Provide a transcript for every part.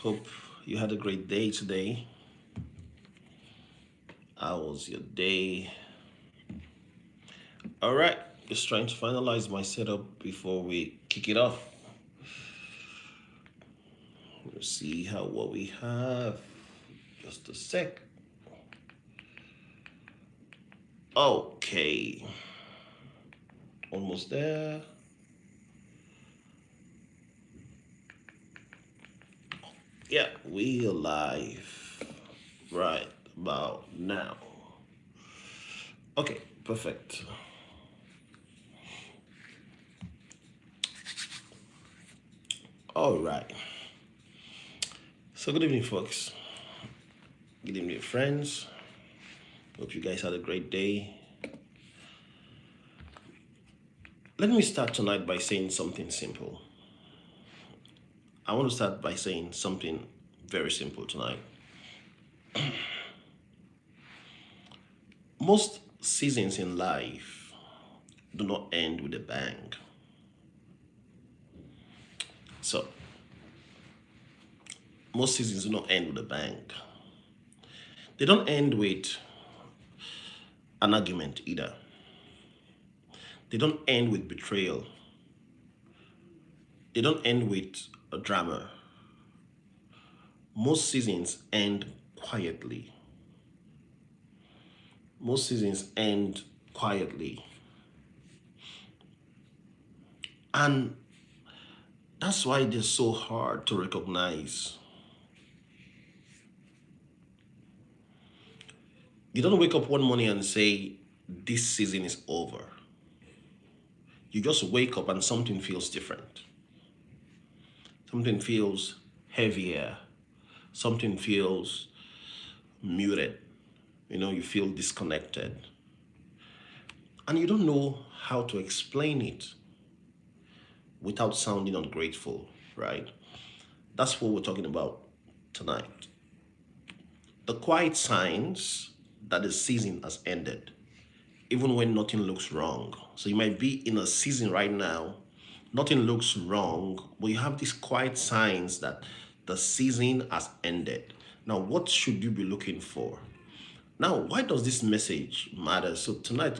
Hope you had a great day today. How was your day? All right, just trying to finalize my setup before we kick it off. Let's see how what we have. Just a sec. Okay, almost there. Yeah, we are live right about now. Okay, perfect. All right. So good evening, folks. Good evening, friends. Hope you guys had a great day. Let me start tonight by saying something simple. I want to start by saying something very simple tonight. Most seasons in life do not end with a bang. So, most seasons do not end with a bang. They don't end with an argument either. They don't end with betrayal. They don't end with a drama. Most seasons end quietly. Most seasons end quietly. And that's why they're so hard to recognize. You don't wake up one morning and say, this season is over. You just wake up and something feels different. Something feels heavier. Something feels muted. You feel disconnected. And you don't know how to explain it without sounding ungrateful, right? That's what we're talking about tonight. The quiet signs that the season has ended, even when nothing looks wrong. So you might be in a season right now, nothing looks wrong, but you have these quiet signs that the season has ended. Now, what should you be looking for? Now, why does this message matter? So tonight,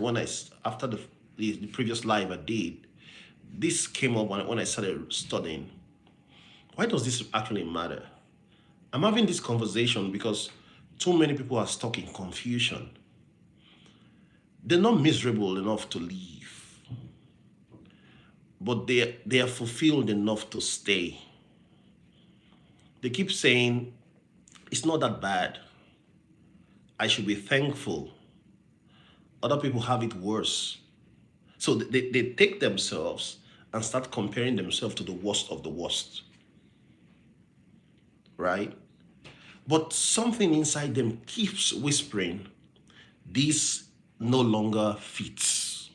after the previous live I did, this came up when I started studying. Why does this actually matter? I'm having this conversation because too many people are stuck in confusion. They're not miserable enough to leave, but they are fulfilled enough to stay. They keep saying, it's not that bad. I should be thankful. Other people have it worse. So they take themselves and start comparing themselves to the worst of the worst, right? But something inside them keeps whispering, this no longer fits.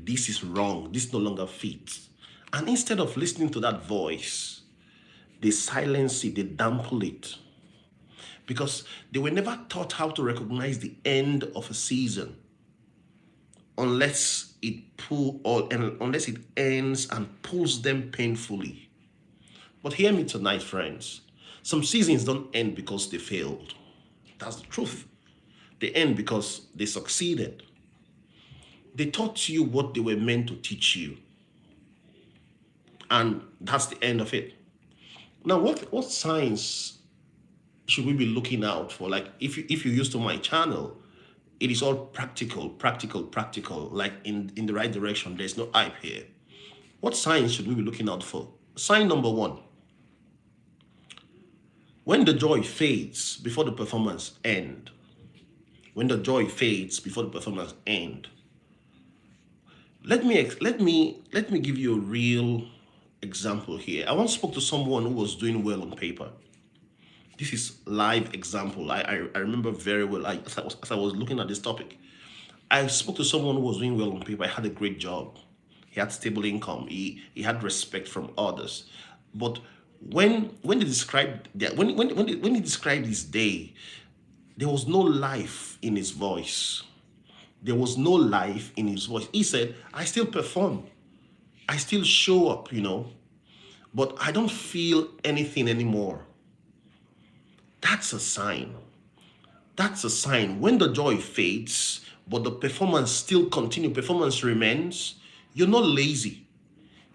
This is wrong. This no longer fits. And instead of listening to that voice, they silence it, they dampen it. Because they were never taught how to recognize the end of a season unless unless it ends and pulls them painfully. But hear me tonight, friends. Some seasons don't end because they failed. That's the truth. They end because they succeeded. They taught you what they were meant to teach you. And that's the end of it. Now, what signs should we be looking out for? Like if you're used to my channel, it is all practical, practical, practical, like in the right direction. There's no hype here. What signs should we be looking out for? Sign number one. When the joy fades before the performance end. When the joy fades before the performance end. Let me give you a real example here. I once spoke to someone who was doing well on paper. This is live example. I remember very well. As I was looking at this topic, I spoke to someone who was doing well on paper. I had a great job. He had stable income. He had respect from others. But when he described when he described his day, there was no life in his voice. There was no life in his voice. He said, I still perform. I still show up, but I don't feel anything anymore. That's a sign. That's a sign. When the joy fades, but the performance still continues, performance remains, you're not lazy.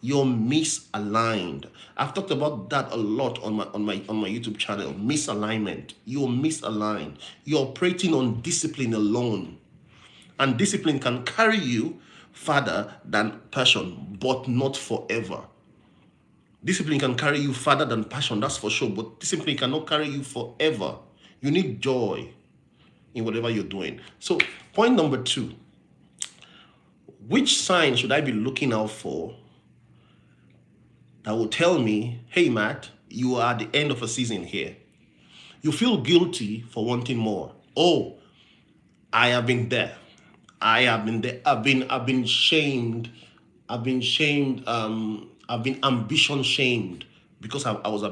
You're misaligned. I've talked about that a lot on my YouTube channel. Misalignment. You're misaligned. You're operating on discipline alone. And discipline can carry you further than passion, but not forever. Discipline can carry you further than passion, that's for sure, but discipline cannot carry you forever. You need joy in whatever you're doing. So, point number 2, which sign should I be looking out for that will tell me, hey, Matt, you are at the end of a season here? You feel guilty for wanting more. Oh, I have been there. I have been there. I've been shamed. I've been shamed. I've been ambition shamed because I was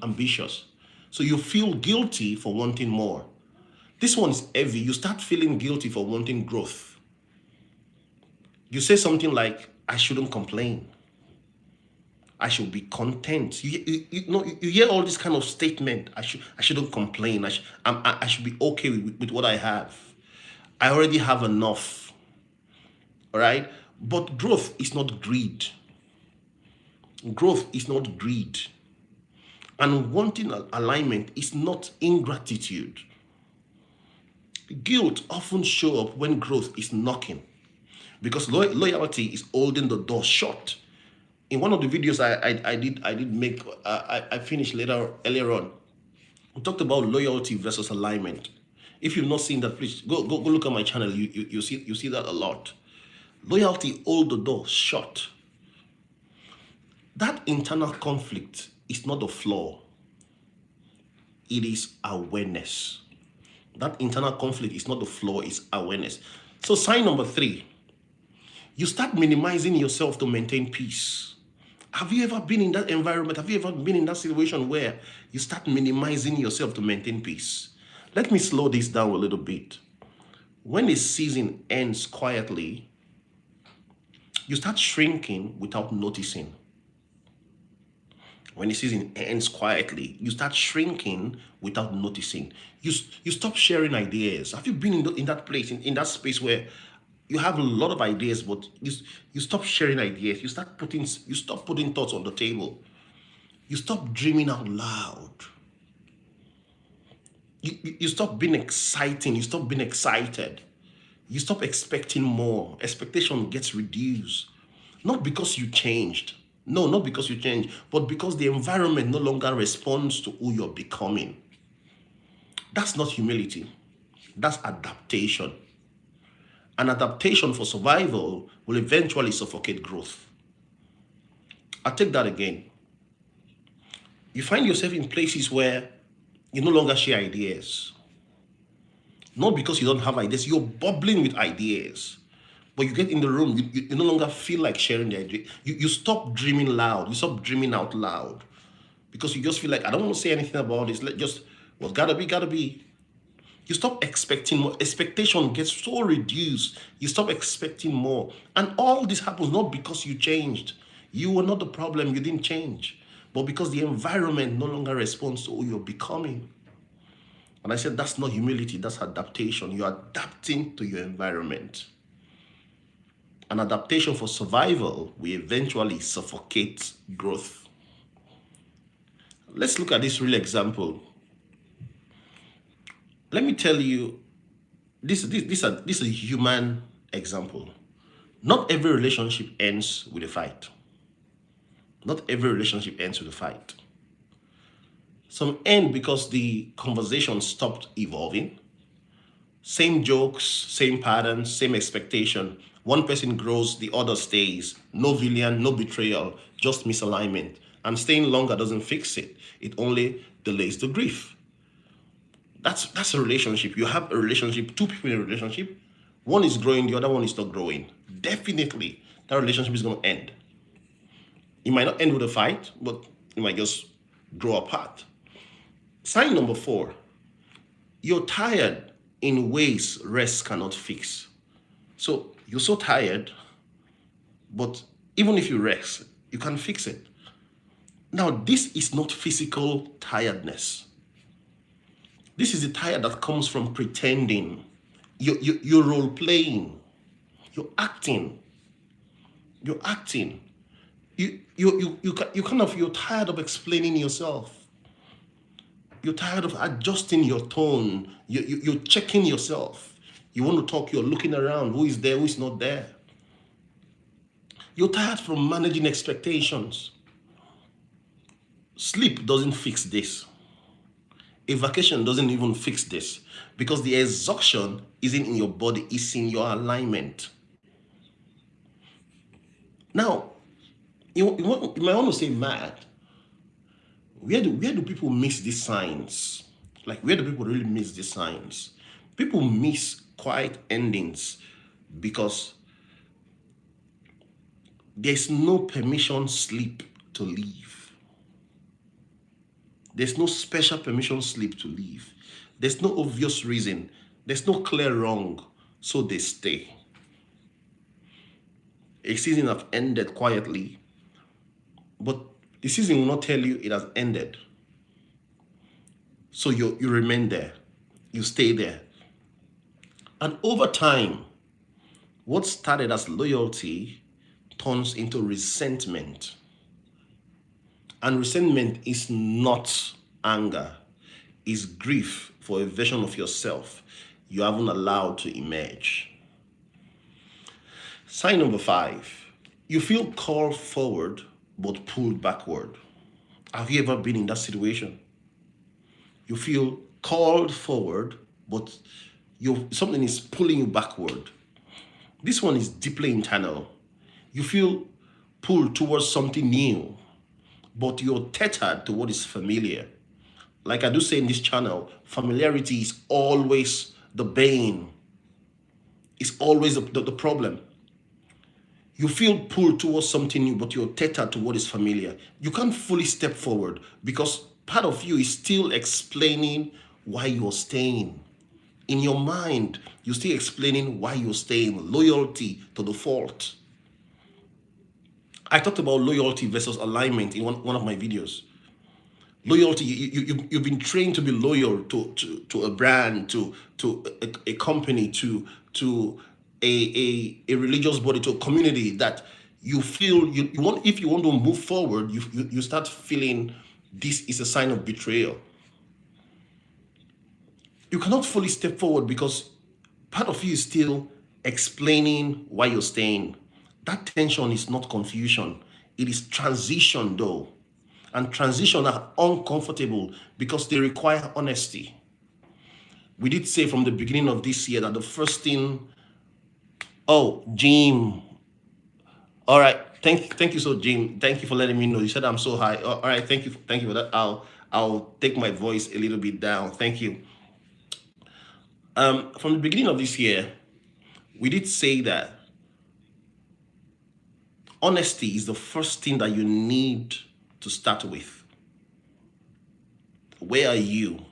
ambitious. So you feel guilty for wanting more. This one is heavy. You start feeling guilty for wanting growth. You say something like, I shouldn't complain. I should be content. You hear all this kind of statement. I shouldn't complain. I should be okay with what I have. I already have enough. All right? But growth is not greed. Growth is not greed. And wanting alignment is not ingratitude. Guilt often shows up when growth is knocking, because loyalty is holding the door shut. In one of the videos I did make, I finished earlier on, we talked about loyalty versus alignment. If you've not seen that, please go look at my channel. You see that a lot. Loyalty hold the door shut. That internal conflict is not a flaw. It is awareness. That internal conflict is not a flaw, it's awareness. So sign number 3, you start minimizing yourself to maintain peace. Have you ever been in that environment? Have you ever been in that situation where you start minimizing yourself to maintain peace? Let me slow this down a little bit. When a season ends quietly, you start shrinking without noticing. When the season ends quietly, you start shrinking without noticing. You stop sharing ideas. Have you been in that place, in that space where you have a lot of ideas, but you stop sharing ideas? You stop putting thoughts on the table. You stop dreaming out loud. You stop being exciting. You stop being excited. You stop expecting more. Expectation gets reduced. Not because you changed. No, not because you changed, but because the environment no longer responds to who you're becoming. That's not humility. That's adaptation. An adaptation for survival will eventually suffocate growth. I'll take that again. You find yourself in places where you no longer share ideas. Not because you don't have ideas, you're bubbling with ideas. But you get in the room, you no longer feel like sharing the idea. You stop dreaming loud. You stop dreaming out loud. Because you just feel like, I don't want to say anything about this. What's gotta be, gotta be. You stop expecting more. Expectation gets so reduced. You stop expecting more. And all this happens not because you changed. You were not the problem, you didn't change. But because the environment no longer responds to who you're becoming. And I said, that's not humility, that's adaptation. You're adapting to your environment. An adaptation for survival will eventually suffocate growth. Let's look at this real example. Let me tell you, this is a human example. Not every relationship ends with a fight. Not every relationship ends with a fight. Some end because the conversation stopped evolving. Same jokes, same patterns, same expectation. One person grows, the other stays. No villain, no betrayal, just misalignment. And staying longer doesn't fix it. It only delays the grief. That's a relationship. You have a relationship, two people in a relationship. One is growing, the other one is not growing. Definitely, that relationship is going to end. It might not end with a fight, but it might just grow apart. Sign number 4, you're tired in ways rest cannot fix. So you're so tired, but even if you rest, you can't fix it. Now, this is not physical tiredness. This is the tired that comes from pretending. You're role playing. You're acting. You're acting. You're tired of explaining yourself. You're tired of adjusting your tone. You're checking yourself. You want to talk, you're looking around. Who is there? Who is not there? You're tired from managing expectations. Sleep doesn't fix this. A vacation doesn't even fix this, because the exhaustion isn't in your body, it's in your alignment. Now, you might want to say, Matt, where do people miss these signs? Like, where do people really miss these signs? People miss quiet endings because there's no permission slip to leave. There's no special permission slip to leave. There's no obvious reason. There's no clear wrong, so they stay. A season have ended quietly, but the season will not tell you it has ended. So you remain there. You stay there. And over time, what started as loyalty turns into resentment. And resentment is not anger, it's grief for a version of yourself you haven't allowed to emerge. Sign number 5, you feel called forward but pulled backward. Have you ever been in that situation? You feel called forward, but something is pulling you backward. This one is deeply internal. You feel pulled towards something new, but you're tethered to what is familiar. Like I do say in this channel, familiarity is always the bane. It's always the problem. You feel pulled towards something new, but you're tethered to what is familiar. You can't fully step forward because part of you is still explaining why you're staying. In your mind, you're still explaining why you're staying. Loyalty to the fault. I talked about loyalty versus alignment in one of my videos. Loyalty, you've been trained to be loyal to a brand, to a company, to a religious body, to a community that you feel you want. If you want to move forward, you start feeling this is a sign of betrayal. You cannot fully step forward because part of you is still explaining why you're staying. That tension is not confusion. It is transition though. And transition are uncomfortable because they require honesty. We did say from the beginning of this year that the first thing, oh, Jim. All right. Thank you so Jim. Thank you for letting me know. You said I'm so high. All right, thank you for that. I'll take my voice a little bit down. Thank you. From the beginning of this year, we did say that honesty is the first thing that you need to start with. Where are you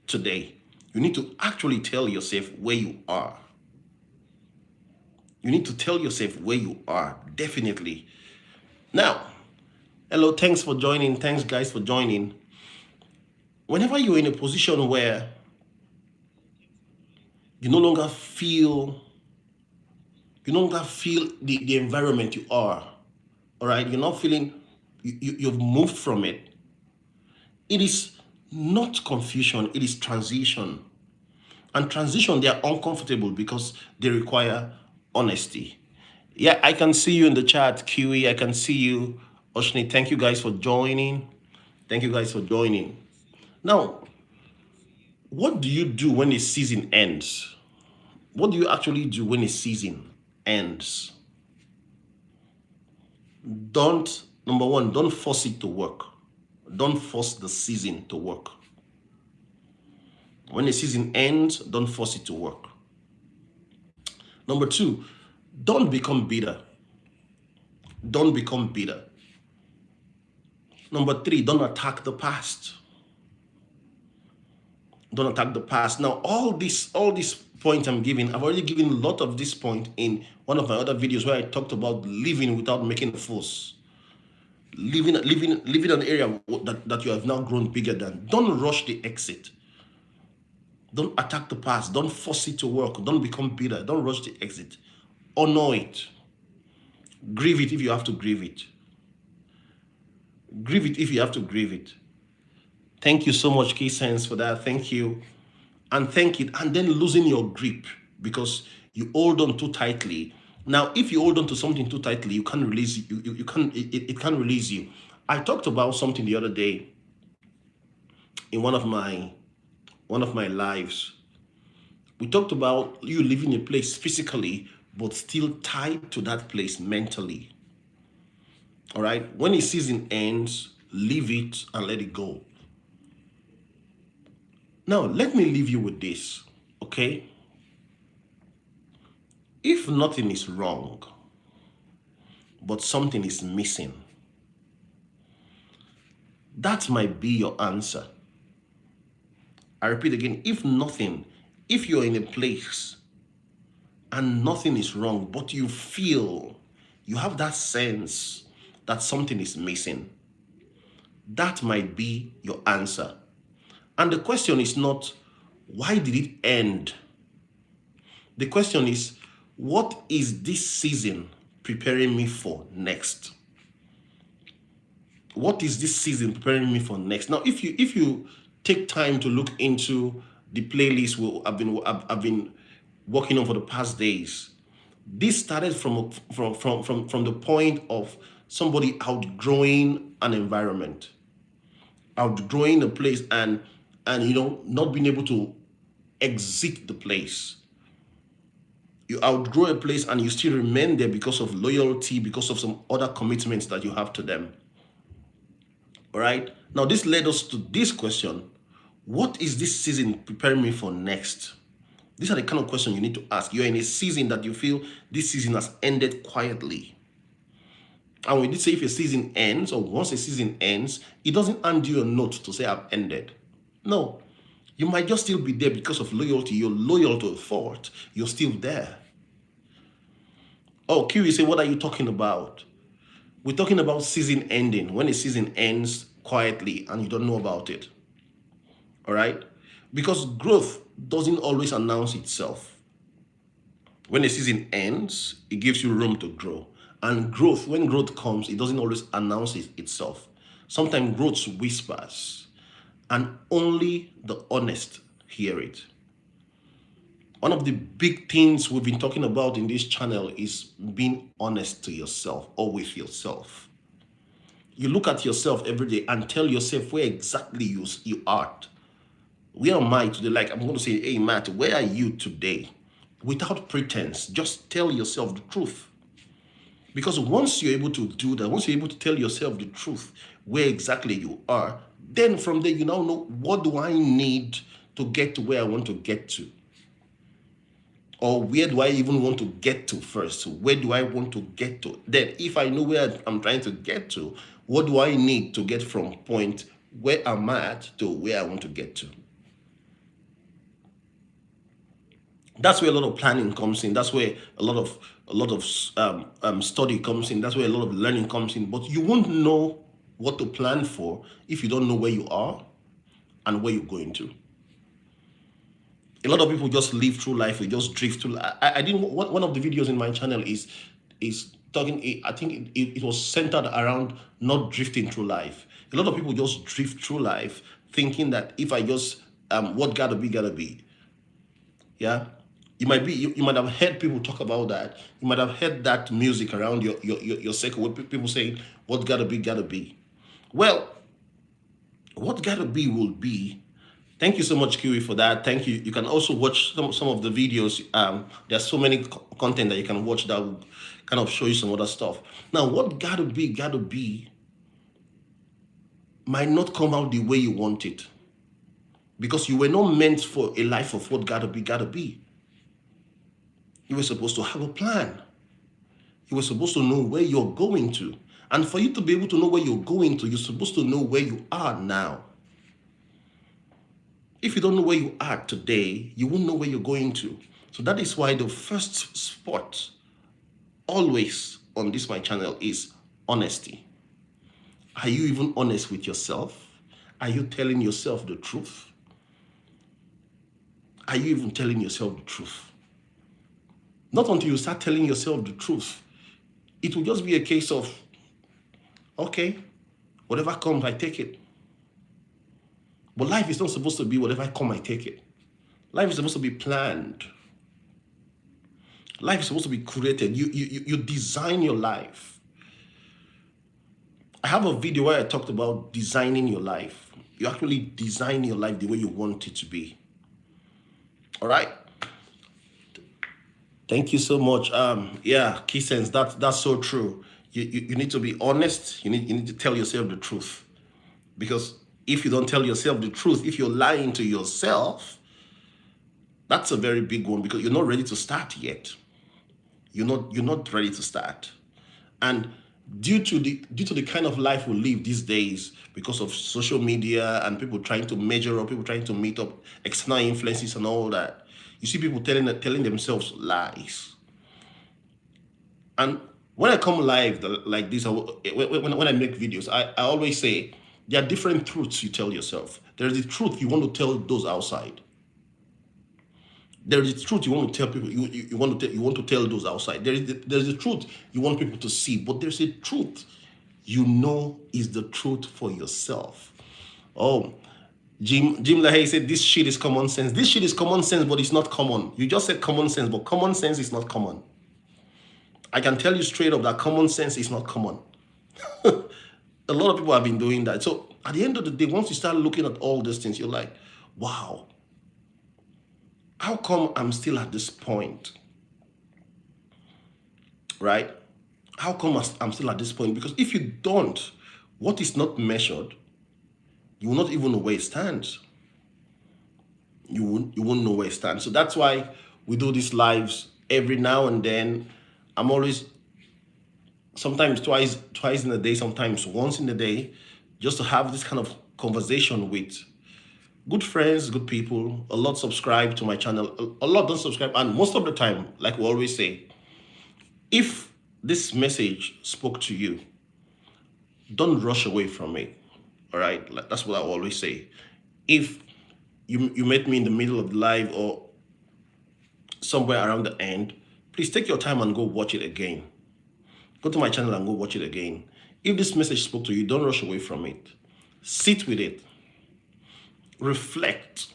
today? You need to actually tell yourself where you are. You need to tell yourself where you are, definitely. Now, hello, thanks for joining. Thanks guys for joining. Whenever you're in a position where you no longer feel the environment you are, all right? You're not feeling, you've moved from it. It is not confusion, it is transition. And transition, they are uncomfortable because they require honesty. Yeah, I can see you in the chat, Kiwi. I can see you, Oshni. Thank you guys for joining. Thank you guys for joining. Now, what do you do when a season ends? What do you actually do when a season ends? Number one, don't force it to work. Don't force the season to work. When the season ends, don't force it to work. Number two, don't become bitter. Don't become bitter. Number three, don't attack the past. Don't attack the past. Now, all these points I'm giving, I've already given a lot of this point in one of my other videos where I talked about living without making a fuss. living an area that you have now grown bigger than. Don't rush the exit. Don't attack the past. Don't force it to work. Don't become bitter. Don't rush the exit. Honor it. Grieve it if you have to grieve it. Grieve it if you have to grieve it. Thank you so much, Key Sense, for that. Thank you. And thank it. And then losing your grip because you hold on too tightly. Now, if you hold on to something too tightly, you can't release it. You can't, it can't release you. I talked about something the other day in one of my lives. We talked about you living in a place physically, but still tied to that place mentally. All right. When a season ends, leave it and let it go. Now, let me leave you with this, okay? If nothing is wrong, but something is missing, that might be your answer. I repeat again, if you're in a place and nothing is wrong, but you have that sense that something is missing, that might be your answer. And the question is not, why did it end? The question is, what is this season preparing me for next? What is this season preparing me for next? Now, if you take time to look into the playlist I've been working on for the past days, this started from the point of somebody outgrowing an environment, outgrowing a place, and not being able to exit the place. You outgrow a place and you still remain there because of loyalty, because of some other commitments that you have to them. All right. Now, this led us to this question: what is this season preparing me for next? These are the kind of questions you need to ask. You're in a season that you feel this season has ended quietly. And we did say if a season ends, or once a season ends, it doesn't hand you a note to say I've ended. No. You might just still be there because of loyalty. You're loyal to a fault. You're still there. Oh, Q, say, what are you talking about? We're talking about season ending. When a season ends quietly and you don't know about it. All right? Because growth doesn't always announce itself. When a season ends, it gives you room to grow. And growth, when growth comes, it doesn't always announce itself. Sometimes growth whispers, and only the honest hear it. One of the big things we've been talking about in this channel is being honest to yourself or with yourself. You look at yourself every day and tell yourself where exactly you are. Where am I today? Like, I'm going to say, hey, Matt, where are you today? Without pretense, just tell yourself the truth. Because once you're able to do that, once you're able to tell yourself the truth, where exactly you are, then from there, you now know, what do I need to get to where I want to get to? Or where do I even want to get to first? Where do I want to get to? Then if I know where I'm trying to get to, what do I need to get from point where I'm at to where I want to get to? That's where a lot of planning comes in. That's where a lot of study comes in. That's where a lot of learning comes in. But you won't know what to plan for if you don't know where you are and where you're going to. A lot of people just live through life. We just drift through. I didn't. One of the videos in my channel is talking. I think it was centered around not drifting through life. A lot of people just drift through life thinking that if I just what gotta be. Yeah. You might have heard people talk about that. You might have heard that music around your circle where people saying, what gotta be. Well, what gotta be will be. Thank you so much, Kiwi, for that. Thank you. You can also watch some of the videos. There's so many content that you can watch that will kind of show you some other stuff. Now, what gotta be might not come out the way you want it. Because you were not meant for a life of what gotta be. You were supposed to have a plan. You were supposed to know where you're going to. And for you to be able to know where you're going to, you're supposed to know where you are now. If you don't know where you are today, you won't know where you're going to. So that is why the first spot always on this my channel is honesty. Are you even honest with yourself? Are you telling yourself the truth? Are you even telling yourself the truth? Not until you start telling yourself the truth, it will just be a case of, okay, whatever comes, I take it. But life is not supposed to be whatever comes, I take it. Life is supposed to be planned. Life is supposed to be created. You design your life. I have a video where I talked about designing your life. You actually design your life the way you want it to be. All right. Thank you so much. Yeah, key sense. That's so true. You need to be honest. You need to tell yourself the truth. Because if you don't tell yourself the truth, if you're lying to yourself, that's a very big one, because you're not ready to start yet. You're not ready to start. And due to the kind of life we live these days, because of social media and people trying to measure up, people trying to meet up, external influences and all that, you see people telling themselves lies. And when I come live like this, when I make videos, I always say there are different truths you tell yourself. There's the truth you want to tell those outside. There is the truth you want to tell people. You want to tell those outside. There's the truth you want people to see, but there's a truth you know is the truth for yourself. Oh, Jim LaHaye said this shit is common sense. This shit is common sense, but it's not common. You just said common sense, but common sense is not common. I can tell you straight up that common sense is not common. A lot of people have been doing that. So at the end of the day, once you start looking at all these things, you're like, wow, how come I'm still at this point? Right? How come I'm still at this point? Because if you don't, what is not measured, you will not even know where it stands. You won't know where it stands. So that's why we do these lives every now and then. I'm always, sometimes twice in a day, sometimes once in a day, just to have this kind of conversation with good friends, good people. A lot subscribe to my channel. A lot don't subscribe. And most of the time, like we always say, if this message spoke to you, don't rush away from it. All right? Like, that's what I always say. If you met me in the middle of the live or somewhere around the end, please take your time and go watch it again. Go to my channel and go watch it again. If this message spoke to you, don't rush away from it. Sit with it. Reflect.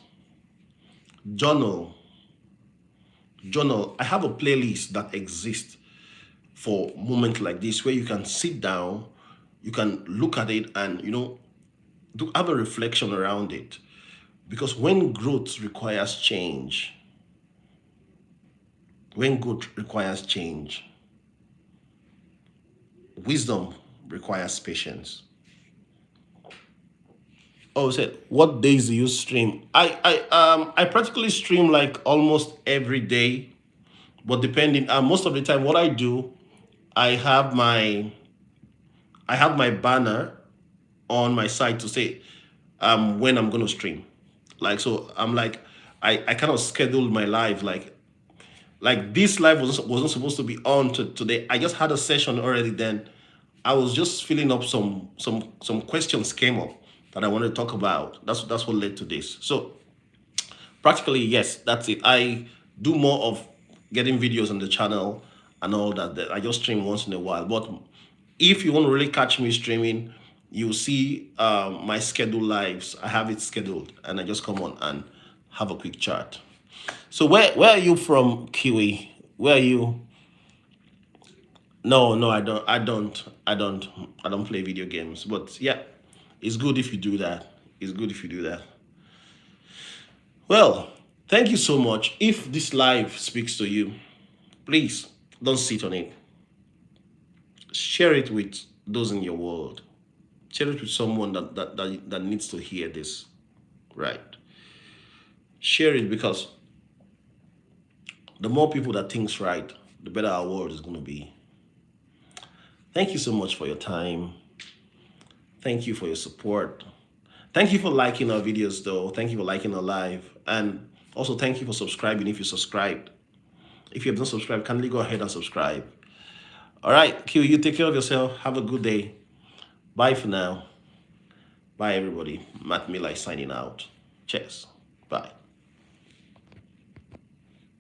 Journal. I have a playlist that exists for moments like this where you can sit down, you can look at it and, have a reflection around it. Because when growth requires change, wisdom requires patience. Oh, said, what days do you stream? I practically stream like almost every day, but depending, most of the time what I do, I have my banner on my site to say when I'm gonna stream. Like, so I'm like, I kind of scheduled my live like this live wasn't supposed to be on today. I just had a session already. Then I was just filling up some questions came up that I wanted to talk about. That's what led to this. So practically, yes, that's it. I do more of getting videos on the channel and all that. I just stream once in a while. But if you want to really catch me streaming, you'll see my scheduled lives. I have it scheduled, and I just come on and have a quick chat. So where are you from, Kiwi? Where are you? No, I don't play video games. But yeah, it's good if you do that. It's good if you do that. Well, thank you so much. If this live speaks to you, please don't sit on it. Share it with those in your world. Share it with someone that needs to hear this, right? Share it, because the more people that thinks right, the better our world is going to be. Thank you so much for your time. Thank you for your support. Thank you for liking our videos, though. Thank you for liking our live. And also thank you for subscribing if you subscribed. If you have not subscribed, kindly go ahead and subscribe. All right, Q, you take care of yourself. Have a good day. Bye for now. Bye, everybody. Matt Miller is signing out. Cheers. Bye.